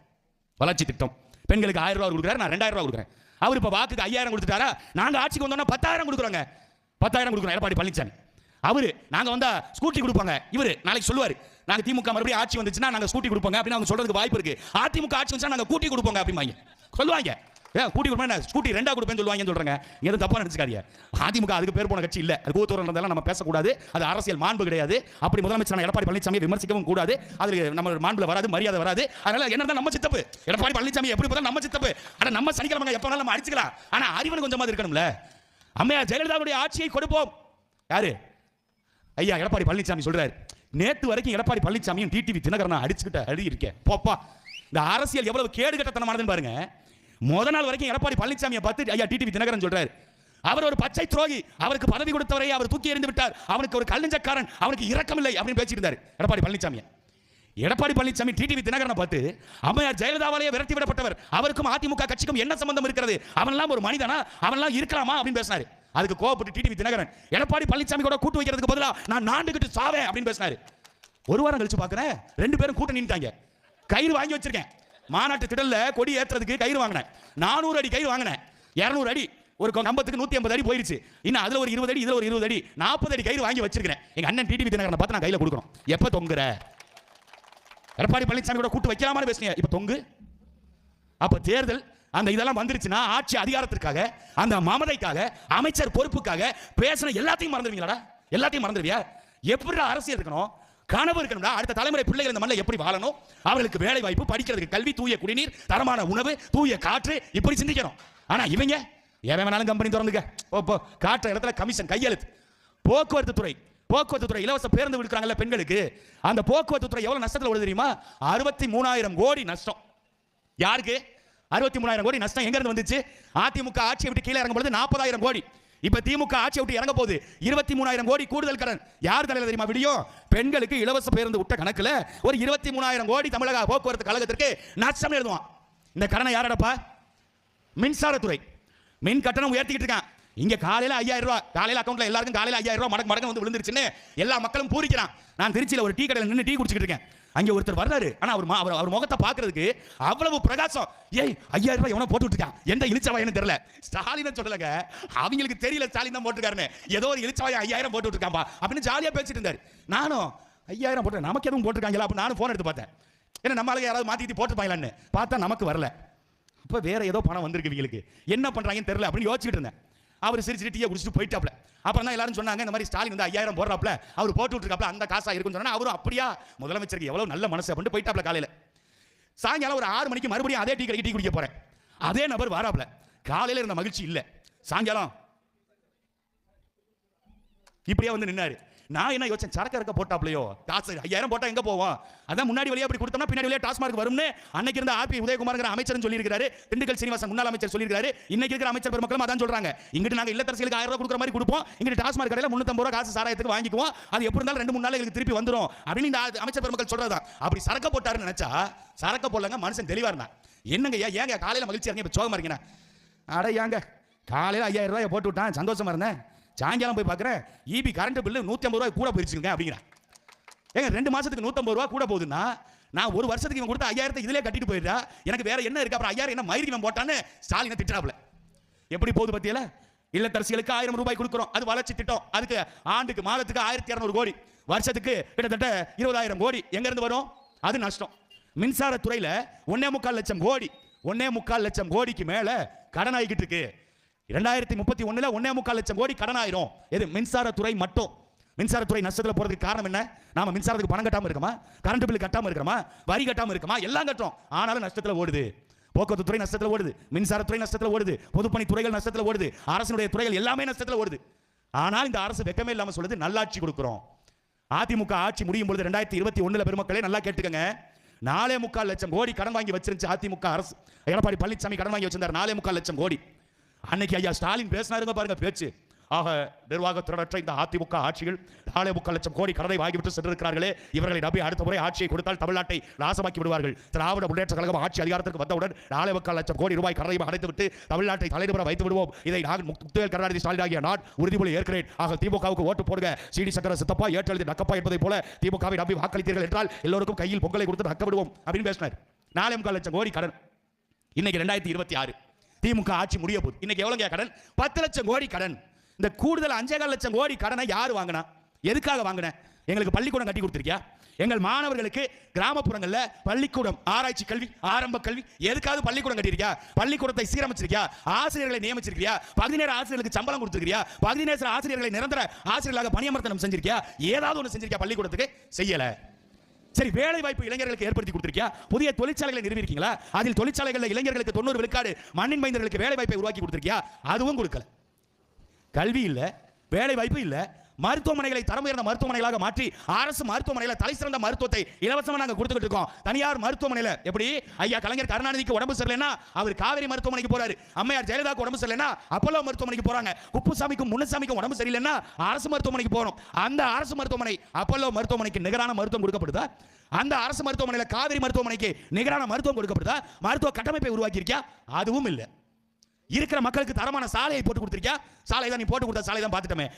வளர்ச்சி திட்டம் பெண்களுக்கு 1000 ரூபாய் கொடுக்குறாரு, நான் 2000 ரூபாய் கொடுக்குறேன். அவர் இப்ப வாக்குக்கு 5000 கொடுத்துட்டாரா, நாங்க ஆட்சிக்கு வந்தோம்னா 10,000 கொடுக்குறோங்க. 10,000 கொடுக்குறோம் எடப்பாடி பழனிசாமி. அவரு நாங்க வந்தா ஸ்கூட்டி கொடுப்பாங்க, இவரு நாளைக்கு சொல்லுவாரு நாங்க திமுக மறுபடியும் ஆட்சி வந்துச்சுன்னா நாங்க ஸ்கூட்டி கொடுப்போங்க அப்படின்னு அவங்க சொல்றதுக்கு வாய்ப்பு இருக்கு. அதிமுக ஆட்சி வந்துச்சா நாங்க கூட்டி கொடுப்போங்க அப்படிம்பாங்க, சொல்லுவாங்க. கூட்டி கொடுப்பேன், ஸ்கூட்டி 2ஆ கொடுப்பேன்னு சொல்லுவாங்கன்னு சொல்றாங்க. எதுவும் தப்பா நினைச்சுக்காதீங்க. அதிமுக அதுக்கு பேர் போன கட்சி இல்ல, அது கூத்துறதெல்லாம் நம்ம பேசக்கூடாது, அது அரசியல் மாண்பு கிடையாது. அப்படி முதலமைச்சர் எடப்பாடி பழனிசாமி விமர்சிக்கவும் கூடாது, அது நம்ம மாண்புல வராது, மரியாதை வராது. அதனால என்னதான் நம்ம சித்தப்பு எடப்பாடி பழனிசாமி எப்படி பார்த்தா நம்ம சித்தப்பு. ஆனா நம்ம சனிக்கிழமை எப்ப வேணாலும் நம்ம அடிச்சுக்கலாம், ஆனா அறிவன் கொஞ்சமாவது இருக்கணும்ல. அம்மையார் ஜெயலலிதாவுடைய ஆட்சியை கொடுப்போம். யாரு ஐயா எடப்பாடி பழனிசாமி சொல்றாரு. நேத்து வரைக்கும் எடப்பாடி பழனிசாமியும் டிடிவி தினகரனை அடிச்சுக்கிட்ட அடி இருக்கேன் போப்பா. இந்த அரசியல் எவ்வளவு கேடுகட்டத்தனமானதுன்னு பாருங்க. முத நாள் வரைக்கும் எடப்பாடி பழனிசாமியை பார்த்து ஐயா டிடிவி தினகரன் சொல்றாரு, அவர் ஒரு பச்சை துரோகி, அவருக்கு பதவி கொடுத்தவரை அவர் தூக்கி எறிந்து விட்டார், அவனுக்கு ஒரு கல்நெஞ்சக்காரன், அவனுக்கு இரக்கமில்லை அப்படின்னு பேசிட்டு இருந்தார் எடப்பாடி பழனிசாமி. எடப்பாடி பழனிசாமி டிடிவி தினகரனை பார்த்து அம்மையார் ஜெயலலிதாவாலேயே விரட்டி விடப்பட்டவர், அவருக்கும் அதிமுக கட்சிக்கும் என்ன சம்பந்தம் இருக்கிறது, அவன்லாம் ஒரு மனிதனா, அவன்லாம் இருக்கலாமா அப்படின்னு பேசினாரு. அதுக்கு கோவப்பட்டு டிடிவி தினகரன் எடப்பாடி பழனிசாமி கூட கூட்டு வைக்கிறதுக்கு பதிலா நான் நாண்டுகிட்டு சாவேன் அப்படின்னு பேசினாரு. ஒரு வாரம் கழிச்சு பாக்குறேன் 2 பேரும் கூட்ட நின்னுட்டாங்க. கயிறு வாங்கி வச்சிருக்கேன், மாநாட்டு திடல்ல கொடி ஏத்துறதுக்கு கயிறு வாங்கினேன், 400 அடி கயிறு வாங்கினேன், 200 அடி ஒரு கம்பத்துக்கு 150 அடி போயிருச்சு. இன்னும் அதுல ஒரு 20 அடி, இதுல ஒரு 20 அடி, 40 அடி கயிறு வாங்கி வச்சிருக்கேன். எங்க அண்ணன் டிடிவி தினகரனை பார்த்து நான் கையில கொடுக்கணும். எப்ப தொங்குற? எடப்பாடி பழனிசாமி கூட கூட்டு வைக்கலாமான்னு பேசுனீங்க, இப்ப தொங்கு. அப்ப தேர்தல் அந்த இதெல்லாம் வந்துருச்சுன்னா ஆட்சி அதிகாரத்திற்காக, அந்த மமதைக்காக, அமைச்சர் பொறுப்புக்காக பேசின எல்லாத்தையும் மறந்துடுவீங்களா? எல்லாத்தையும் மறந்துடுவியா? எப்படி அரசியல் இருக்கணும், கனவு இருக்கணும்டா. அடுத்த தலைமுறை பிள்ளைகள் இந்த மண்ணில் எப்படி வாழணும், அவர்களுக்கு வேலை வாய்ப்பு, படிக்கிறதுக்கு கல்வி, தூய குடிநீர், தரமான உணவு, தூய காற்று, இப்படி சிந்திக்கணும். ஆனா இவங்க எவன் வேணாலும் கம்பெனி திறந்துக்க, காற்ற இடத்துல கமிஷன் கையெழுத்து. போக்குவரத்து துறை இலவச பேருந்து விடுறாங்கல்ல பெண்களுக்கு, அந்த போக்குவரத்து துறை எவ்வளவு நஷ்டத்தில் ஓடுது தெரியுமா? 63,000 கோடி நஷ்டம். யாருக்கு 63,000 கோடி நஷ்டம்? எங்க இருந்து வந்துச்சு? அதிமுக ஆட்சியை விட்டு கீழே இறங்கும் பொழுது 40,000 கோடி. இப்ப திமுக ஆட்சியை விட்டு இறங்க போகுது 23,000 கோடி கூடுதல் கடன். யார் தலையில தெரியுமா விடியும்? பெண்களுக்கு இலவச பேருந்து விட்ட கணக்குல ஒரு 23,000 கோடி தமிழக போக்குவரத்து கழகத்திற்கு நஷ்டம் எழுதுவான். இந்த கடனை யாரடப்பா? மின்சாரத்துறை. மின் கட்டணம் உயர்த்திக்கிட்டு இருக்கான். இங்க காலையில 5,000 ரூபாய், காலையில அக்கௌண்ட்ல எல்லாருக்கும் காலையில 5,000 ரூபாய் மடங்கு வந்து விழுந்துருச்சுன்னு எல்லா மக்களும் பூரிக்கிறான். நான் திருச்சியில ஒரு டீ கடையில் நின்று டீ குடிச்சிட்டு இருக்கேன். அங்க ஒருத்தர் வர்றாரு. ஆனா அவர் முகத்தை பாக்குறதுக்கு அவ்வளவு பிரகாசம். ஏய் 5,000 ரூபாய் எவனோ போட்டு விட்டுருக்கான், எந்த இழிச்சவாயன்னு தெரியல. ஸ்டாலின் சொல்லலங்க, அவங்களுக்கு தெரியல ஸ்டாலின் தான் போட்டுருக்காருன்னு. ஏதோ ஒரு இழிச்சவாய 5,000 போட்டு விட்டுருக்காம்பா அப்படின்னு ஜாலியா பேசிட்டு இருந்தாரு. நானும் 5,000 போட்டு நமக்கு எதுவும் போட்டுருக்காங்களா அப்ப நானும் போன் எடுத்து பார்த்தேன். ஏன்னா நம்மளால யாராவது மாத்தி போட்டுருப்பாங்களான்னு பார்த்தா நமக்கு வரல. இப்ப வேற ஏதோ பணம் வந்திருக்கு இவங்களுக்கு, என்ன பண்றாங்கன்னு தெரியல அப்படின்னு யோசிச்சுட்டு இருந்தேன். அவர் சிரிச்சிட்டு டீயை குடிச்சிட்டு போயிட்டாப்ல. அப்புறம் தான் எல்லாரும் சொன்னாங்க இந்த மாதிரி ஸ்டாலின் வந்து 5,000 போடுறாப்ல, அவர் போட்டு விட்டுருக்காப்ல, அந்த காசா இருக்குன்னு சொன்னா அவரும் அப்படியா முதலமைச்சருக்கு எவ்வளவு நல்ல மனசு அப்படின்னு போயிட்டாப்ல. காலையில சாயங்காலம் ஒரு 6 மணிக்கு மறுபடியும் அதே டீ கடைக்கு டீ குடிக்க போறேன். அதே நபர் வராப்ல. காலையில இருந்த மகிழ்ச்சி இல்ல, சாயங்காலம் இப்படியே வந்து நின்னாரு. நான் என்ன யோசிச்சேன், சரக்கு இருக்க போட்டாப்லையோ, காசு 5,000 போட்டா எங்க போவோம்? அதான் முன்னாடி வழியா அப்படி கொடுத்தோம்னா பின்னாடி வழியா டாஸ்மார்க் வரும்னு அன்னைக்கு இருந்த ஆர்பி உதயகுமார்ங்கிற அமைச்சர் சொல்லியிருக்காரு. திண்டுக்கல் சீனிவாசன் முன்னாள் அமைச்சர் சொல்லியிருக்காரு. இன்னைக்கு இருக்கிற அமைச்சர் பெருமக்களும் அதான் சொல்றாங்க. இங்கிட்டு நாங்க இல்லத்தரசிகளுக்கு 1000 ரூபாய் கொடுக்குற மாதிரி கொடுப்போம், இங்கிட்டு டாஸ்மார்க் கடையில் 350 ரூபாய் காசு சாராயத்துக்கு வாங்கிக்குவோம், அது எப்படி இருந்தாலும் 2-3 நாள் எங்களுக்கு திருப்பி வந்துடும் அப்படின்னு இந்த அமைச்சர் பெருமக்கள் சொல்றதா. அப்படி சரக்க போட்டாருன்னு நினைச்சா சரக்க போடலங்க, மனுஷன் தெளிவா இருந்தா. என்னங்க ஏங்க காலையில மகிழ்ச்சியா இருக்கீங்க, இப்ப சோகமா இருக்கீங்க? அட ஏங்க காலையில 5,000 ரூபாய் போட்டு விட்டான், சந்தோஷமா இருந்தேன். சாயங்காலம் போய் பார்க்குறேன் ஈபி கரண்ட் பில்லு 150 ரூபாய் கூட போயிருச்சுங்க அப்படிங்கிறேன். ஏங்க 2 மாசத்துக்கு 150 ரூபாய் கூட போகுதுன்னா நான் ஒரு வருஷத்துக்கு இவன் கொடுத்த 5,000 இதிலே கட்டிட்டு போயிடுறா, எனக்கு வேற என்ன இருக்கு? அப்புறம் 5,000 என்ன மயிருக்கு இவன் போட்டான்னு ஸ்டாலினை திட்டுறாப்ல. எப்படி போகுது பத்தியில? இல்லத்தரசிகளுக்கு 1,000 ரூபாய் கொடுக்குறோம், அது வளர்ச்சி திட்டம். அதுக்கு ஆண்டுக்கு மாதத்துக்கு 1,200 கோடி, வருஷத்துக்கு கிட்டத்தட்ட 20,000 கோடி எங்க இருந்து வரும்? அது நஷ்டம். மின்சாரத்துறையில 1.25 லட்சம் கோடி, 1.25 லட்சம் கோடிக்கு மேல கடன் ஆகிக்கிட்டு இருக்கு. 2031 1.25 லட்சம் கோடி கடன் ஆயிரும். எது? மின்சாரத்துறை மட்டும். மின்சாரத்துறை நஷ்டத்தில் போறதுக்கு காரணம் என்ன? நாம மின்சாரத்துக்கு பணம் கட்டாம இருக்கமா, கரண்ட் பில் கட்டாம இருக்கமா, வரி கட்டாம இருக்கமா, எல்லாம் கட்டுறோம், ஆனாலும் நஷ்டத்தில் ஓடுது. போக்குவரத்து துறை நஷ்டத்தில் ஓடுது, மின்சாரத்துறை நஷ்டத்தில் ஓடுது, பொதுப்பணி துறைகள் நஷ்டத்தில் ஓடுது, அரசுடைய துறைகள் எல்லாமே நஷ்டத்தில் ஓடுது. ஆனால் இந்த அரசு வெக்கமே இல்லாம சொல்லுது நல்லாட்சி கொடுக்கிறோம். அதிமுக ஆட்சி முடியும் பொழுது 2021 பெருமக்களே நல்லா கேட்டுக்கங்க, 4.25 லட்சம் கோடி கடன் வாங்கி வச்சிருந்துச்சு அதிமுக அரசு. எடப்பாடி பழனிசாமி கடன் வாங்கி வச்சிருந்தார் 4.25 லட்சம் கோடி. அன்னைக்கு ஐயா ஸ்டாலின் பேசினாருங்க பாருங்க பேச்சு. ஆக நிர்வாகத்திறனற்ற இந்த அதிமுக ஆட்சிகள் 4.25 லட்சம் கோடி கடனை வாங்கிவிட்டு சென்றிருக்கிறார்களே, இவர்களை நம்பி அடுத்த முறை ஆட்சியை கொடுத்தால் தமிழ்நாட்டை நாசமாக்கி விடுவார்கள். திராவிட முன்னேற்ற கழகம் ஆட்சி அதிகாரத்திற்கு வந்தவுடன் 4.25 லட்சம் கோடி ரூபாய் கடனை அடைத்துவிட்டு தமிழ்நாட்டை தலைநிமிர வைத்து விடுவோம். இதை நான் முத்துவேல் கருணாநிதி ஸ்டாலின் ஆகிய நான் உறுதிமொழி ஏற்கிறேன். ஆக திமுகவுக்கு ஓட்டு போடுங்க, சிடி சக்கர சித்தப்பா ஏற்றெழுதி நக்கப்பா என்பதை போல திமுகவை நம்பி வாக்களித்தீர்கள் என்றால் எல்லோருக்கும் கையில் பொங்கலை கொடுத்து நக்க விடுவோம் அப்படின்னு பேசினார். 4.25 லட்சம் கோடி கடன். இன்னைக்கு 2026 திமுக ஆட்சி முடிய போகுது. இன்னைக்கு எவ்வளவு கடன்? 10 லட்சம் கோடி கடன். இந்த கூடுதல் 5.25 லட்சம் கோடி கடனை யார் வாங்கினா? எதுக்காக வாங்கின? எங்களுக்கு பள்ளிக்கூடம் கட்டி கொடுத்திருக்கியா? எங்கள் மாணவர்களுக்கு கிராமப்புறங்கள்ல பள்ளிக்கூடம், ஆராய்ச்சி கல்வி, ஆரம்ப கல்வி, எதுக்காவது பள்ளிக்கூடம் கட்டியிருக்கியா? பள்ளிக்கூடத்தை சீரமைச்சிருக்கியா? ஆசிரியர்களை நியமிச்சிருக்கியா? பகுதி நேர ஆசிரியர்களுக்கு சம்பளம் கொடுத்திருக்கியா? பகுதி நேர ஆசிரியர்களை நிரந்தர ஆசிரியர்களாக பணியமர்த்தனம் செஞ்சிருக்கியா? ஏதாவது ஒன்று செஞ்சிருக்கியா? பள்ளிக்கூடத்துக்கு செய்யல. சரி, வேலை வாய்ப்பு இளைஞர்களுக்கு ஏற்படுத்தி கொடுத்திருக்கியா? புதிய தொழிற்சாலைகளை நிறுவி இருக்கீங்களா? அதில் தொழிற்சாலைகளில் இளைஞர்களுக்கு 90 விழுக்காடு மண்ணின் மைந்தர்களுக்கு வேலை வாய்ப்பை உருவாக்கி கொடுத்திருக்கியா? அதுவும் கொடுக்கல. கல்வி இல்ல, வேலை வாய்ப்பு இல்ல, மருத்துவமனைகளை தரம் உயர்ந்த மருத்துவமனைகளாக மாற்றி அரசு மருத்துவமனையில தலை சிறந்த மருத்துவத்தை இலவசமா நாங்க கொடுத்துட்டு இருக்கோம். தனியார் மருத்துவமனையில எப்படி ஐயா கலைஞர் கருணாநிதிக்கு உடம்பு சரியில்லைன்னா அவர் காவேரி மருத்துவமனைக்கு போறாரு, அம்மையார் ஜெயலலிதாவுக்கு உடம்பு சரியில்லைன்னா அப்போலோ மருத்துவமனைக்கு போறாங்க, குப்புசாமிக்கும் முனுசாமிக்கும் உடம்பு சரியில்லைன்னா அரசு மருத்துவமனைக்கு போறோம். அந்த அரசு மருத்துவமனை அப்போலோ மருத்துவமனைக்கு நிகரான மருத்துவம் கொடுக்கப்படுதா? அந்த அரசு மருத்துவமனையில காவேரி மருத்துவமனைக்கு நிகரான மருத்துவம் கொடுக்கப்படுதா? மருத்துவ கட்டமைப்பை உருவாக்கி இருக்கியா? அதுவும் இல்லை. இருக்கிற மக்களுக்கு தரமான சாலையை போட்டு கொடுத்திருக்கியா? சாலை தான் நீ போட்டு கொடுத்த சாலை தான் பார்த்துட்டோமே.